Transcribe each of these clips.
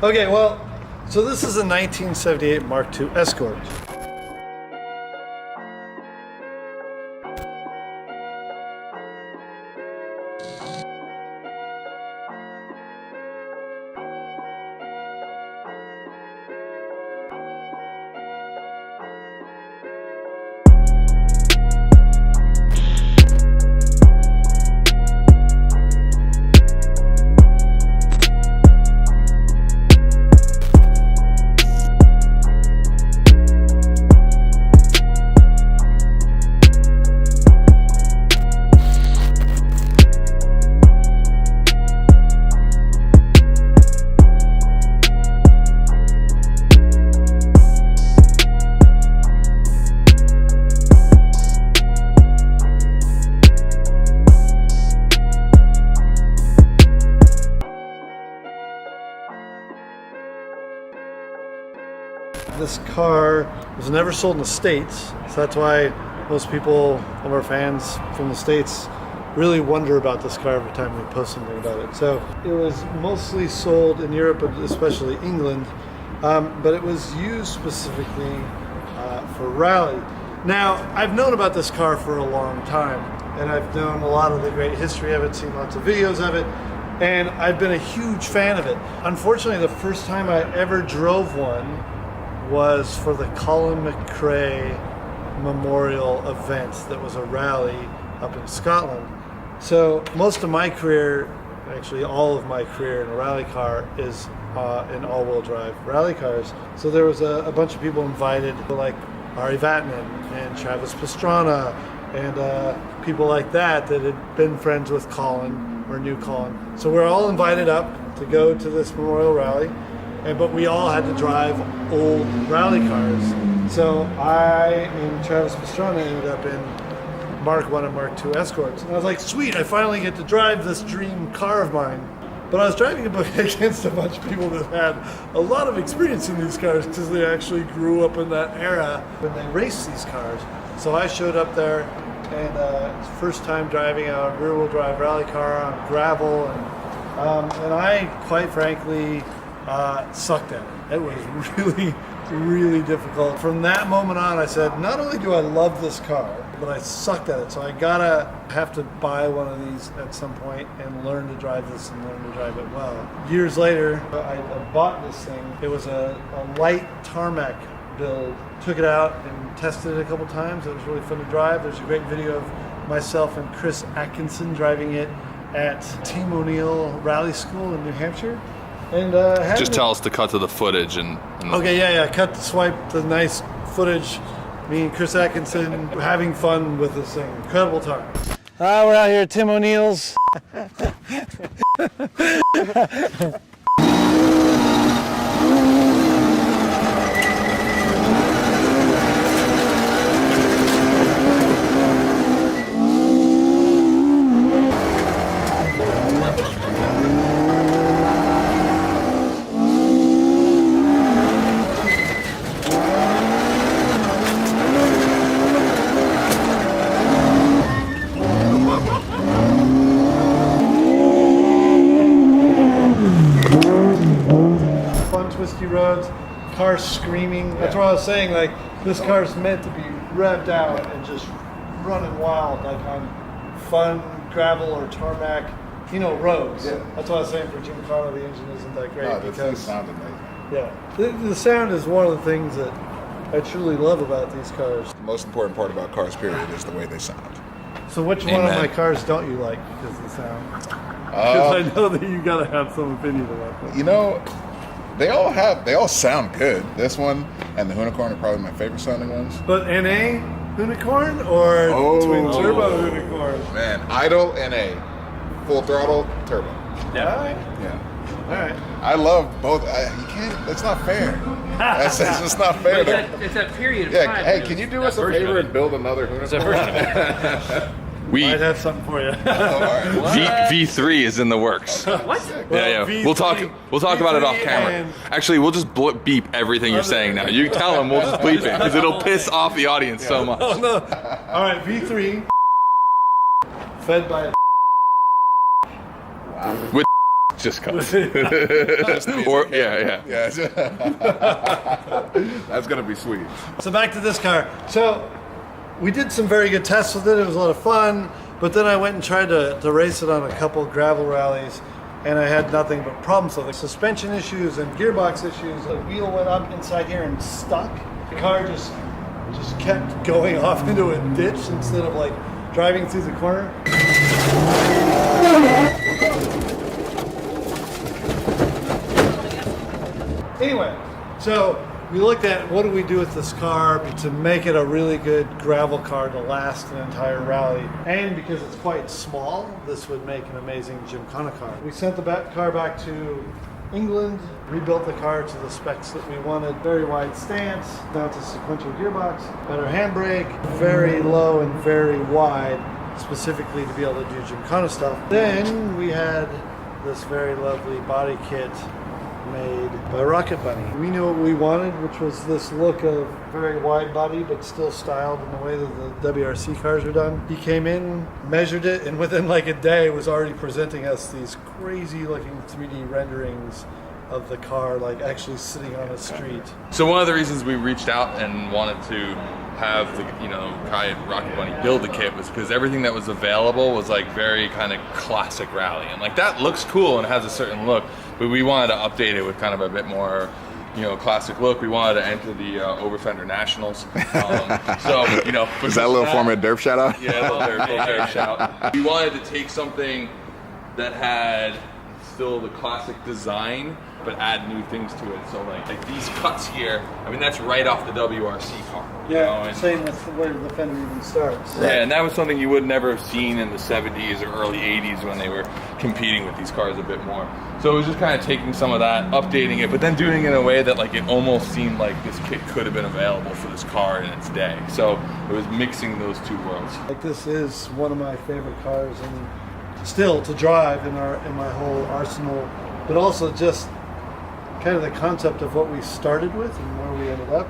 Okay, well, so this is a 1978 Mark II Escort. This car was never sold in the States, so that's why most people, of our fans from the States, really wonder about this car every time we post something about it. So it was mostly sold in Europe, but especially England, but it was used specifically for rally. Now, I've known about this car for a long time, and I've known a lot of the great history of it, seen lots of videos of it, and I've been a huge fan of it. Unfortunately, the first time I ever drove one was for the Colin Mcrae memorial event that was a rally up in Scotland. So most of my career, actually all of my career in a rally car is in all-wheel drive rally cars. So there was a bunch of people invited, like Ari Vatanen and Travis Pastrana and people like that had been friends with Colin or knew Colin. So we're all invited up to go to this memorial rally. But we all had to drive old rally cars. So I and Travis Pastrana ended up in Mark I and Mark II Escorts. And I was like, sweet, I finally get to drive this dream car of mine. But I was driving against a bunch of people that had a lot of experience in these cars because they actually grew up in that era when they raced these cars. So I showed up there, and it's first time driving a rear-wheel drive rally car on gravel. And I, quite frankly, sucked at it. It was really, really difficult. From that moment on, I said, not only do I love this car, but I sucked at it. So I gotta have to buy one of these at some point and learn to drive this and learn to drive it well. Years later, I bought this thing. It was a light tarmac build. Took it out and tested it a couple times. It was really fun to drive. There's a great video of myself and Chris Atkinson driving it at Team O'Neill Rally School in New Hampshire. And just tell us to cut to the footage and okay, yeah, cut to swipe the nice footage. Me and Chris Atkinson having fun with this thing. Incredible time. We're out here at Tim O'Neill's. Twisty roads, cars screaming. That's what I was saying. Like, this car's meant to be revved out and just running wild, like on fun gravel or tarmac, roads. Yeah. That's what I was saying for Jim Carter. The engine isn't that great because the sound amazing. Yeah, the sound is one of the things that I truly love about these cars. The most important part about cars, period, is the way they sound. So which one of my cars don't you like because of the sound? Because I know that you gotta have some opinion about that. They all sound good. This one and the Hoonigan are probably my favorite sounding ones. But NA Hoonigan or twin turbo Hoonigan? Man, idle NA, full throttle turbo. Yeah. Yeah. All right. I love both. You can't. That's not fair. That's just not fair. It's that period of time. Hey, can you do us a favor and build another Hoonigan? We might have something for you. V3 is in the works. What? Yeah. We'll talk about it off camera. Actually, we'll just beep everything you're saying now. You tell them, we'll just bleep it because it'll piss off the audience so much. Oh, no. All right, V3 fed by with Just cause. Or yeah. That's gonna be sweet. So back to this car. So we did some very good tests with it. It was a lot of fun. But then I went and tried to race it on a couple gravel rallies, and I had nothing but problems with it. Suspension issues and gearbox issues. The wheel went up inside here and stuck. The car just kept going off into a ditch instead of like driving through the corner. Anyway, so we looked at what do we do with this car to make it a really good gravel car to last an entire rally. And because it's quite small, this would make an amazing Gymkhana car. We sent the car back to England, rebuilt the car to the specs that we wanted. Very wide stance, down to sequential gearbox, better handbrake, very low and very wide, specifically to be able to do Gymkhana stuff. Then we had this very lovely body kit made by Rocket Bunny. We knew what we wanted, which was this look of very wide body but still styled in the way that the WRC cars are done. He came in, measured it, and within like a day was already presenting us these crazy looking 3D renderings of the car, like actually sitting on a street. So one of the reasons we reached out and wanted to have the, Kai and Rocket Bunny build the kit was because everything that was available was like very kind of classic rally, and like that looks cool and has a certain look, but we wanted to update it with kind of a bit more classic look. We wanted to enter the Overfender Nationals. Is that a little form of derp shout out? Yeah, a little derp shout. We wanted to take something that had still the classic design, but add new things to it. So like these cuts here, I mean, that's right off the WRC car. Yeah, same with where the fender even starts. Yeah, and that was something you would never have seen in the 70s or early 80s when they were competing with these cars a bit more. So it was just kind of taking some of that, updating it, but then doing it in a way that like it almost seemed like this kit could have been available for this car in its day. So it was mixing those two worlds. Like this is one of my favorite cars, and still to drive in my whole arsenal, but also just kind of the concept of what we started with and where we ended up.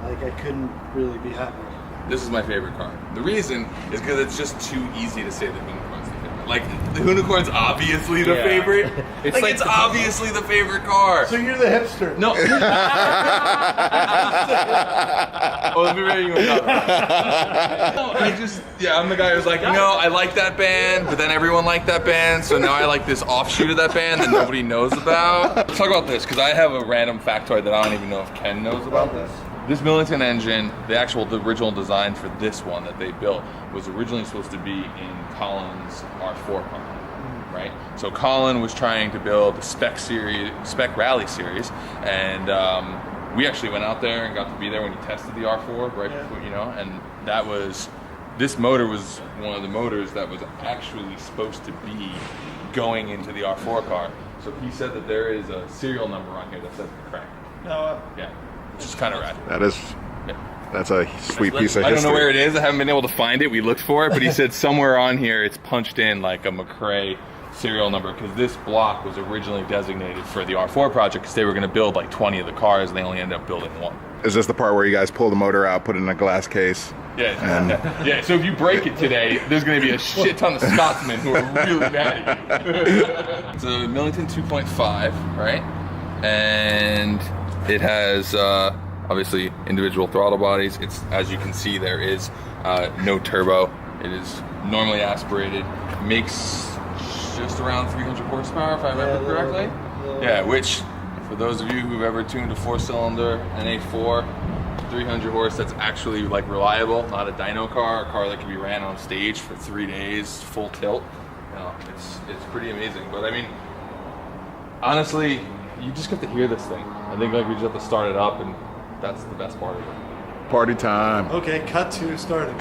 Like I couldn't really be happier. This is my favorite car. The reason is because it's just too easy to say the Hoonigan's the favorite. Like the Hoonigan's obviously the favorite. It's obviously the favorite car. So you're the hipster. No. Oh, let me read you another. I'm the guy who's like, I like that band, but then everyone liked that band, so now I like this offshoot of that band that nobody knows about. Let's talk about this, because I have a random factoid that I don't even know if Ken knows about this. This Millington engine, the original design for this one that they built, was originally supposed to be in Colin's R4 car, right? So Colin was trying to build the spec rally series, and we actually went out there and got to be there when he tested the R4, right? Yeah. And this motor was one of the motors that was actually supposed to be going into the R4 car. So he said that there is a serial number on here that says Mcrae. Yeah. Which is kind of rad. That's a sweet piece of history. I don't know where it is. I haven't been able to find it. We looked for it, but he said somewhere on here it's punched in like a Mcrae serial number, because this block was originally designated for the R4 project because they were going to build like 20 of the cars and they only ended up building one. Is this the part where you guys pull the motor out, put it in a glass case? Yeah. Yeah, so if you break it today, there's going to be a shit ton of Scotsmen who are really mad at you. It's a Millington 2.5, right? And it has obviously individual throttle bodies. It's, as you can see, there is no turbo. It is normally aspirated. Makes just around 300 horsepower, if I remember correctly. Yeah, which, for those of you who've ever tuned a 4-cylinder NA4, 300 horse, that's actually like reliable, not a dyno car, a car that can be ran on stage for 3 days, full tilt. It's pretty amazing. But I mean, honestly, you just get to hear this thing. I think like we just have to start it up, and that's the best part of it. Party time. Okay, cut to starting.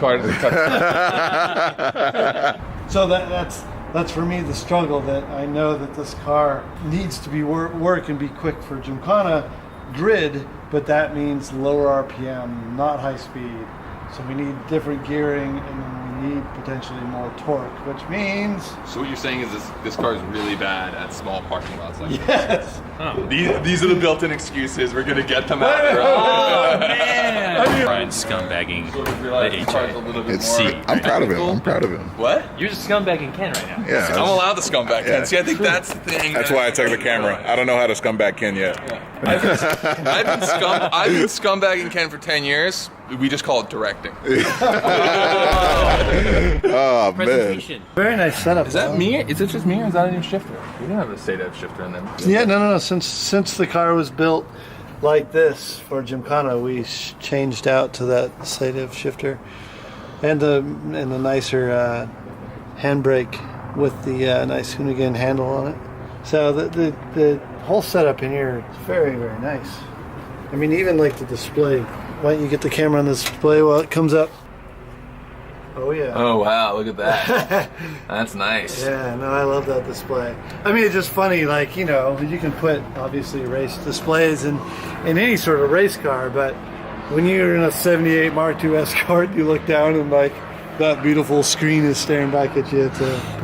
So that's for me the struggle, that I know that this car needs to be work and be quick for Gymkhana grid, but that means lower RPM, not high speed. So we need different gearing, and then we need potentially more torque, which means So what you're saying is this car is really bad at small parking lots like yes. These are the built-in excuses. We're gonna get them out. Oh man! Brian scumbagging the HI. It's, C. I'm proud of him. I'm proud of him. What? You're just scumbag Ken right now. Yeah. I'm allowed the scumbag Ken. Yeah. See, I think that's the thing. That's why I took the camera. I don't know how to scumbag Ken yet. I've been scumbagging Ken for 10 years. We just call it directing. Oh man. Presentation. Very nice setup. Is that me? Is it just me, or is that a new shifter? We didn't have a state-of shifter in there. Yeah, no. Since the car was built like this for Gymkhana, we changed out to that Sativ shifter, and the nicer handbrake with the nice Hoonigan handle on it. So the whole setup in here is very, very nice. I mean, even like the display. Why don't you get the camera on the display while it comes up? Oh yeah. Oh wow, look at that. That's nice. Yeah, no, I love that display. I mean, it's just funny, like, you know, you can put obviously race displays in any sort of race car, but when you're in a 78 Mark II Escort, you look down and like that beautiful screen is staring back at you.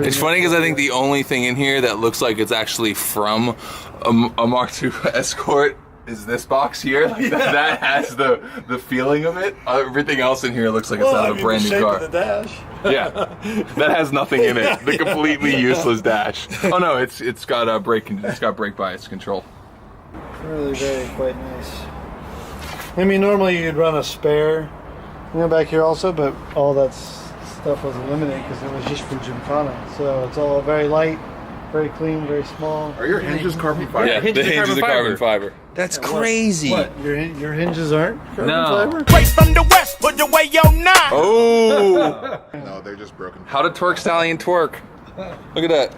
It's funny because I think the only thing in here that looks like it's actually from a Mark II Escort is this box here. Like that has the feeling of it. Everything else in here looks like it's out of a brand new car. The dash. Yeah, that has nothing in it. The completely useless dash. Oh no, it's got a brake. It's got brake bias control. Really, very quite nice. I mean, normally you'd run a spare, you know, back here also, but all that stuff was eliminated because it was just for Gymkhana. So it's all very light, very clean, very small. Are your hinges carbon fiber? Yeah, the hinges are carbon fiber. That's crazy. What? Your hinges aren't carbon No. fiber? Straight from the west, put away your nine. Oh, No, they're just broken. how to torque stallion torque. Look at that.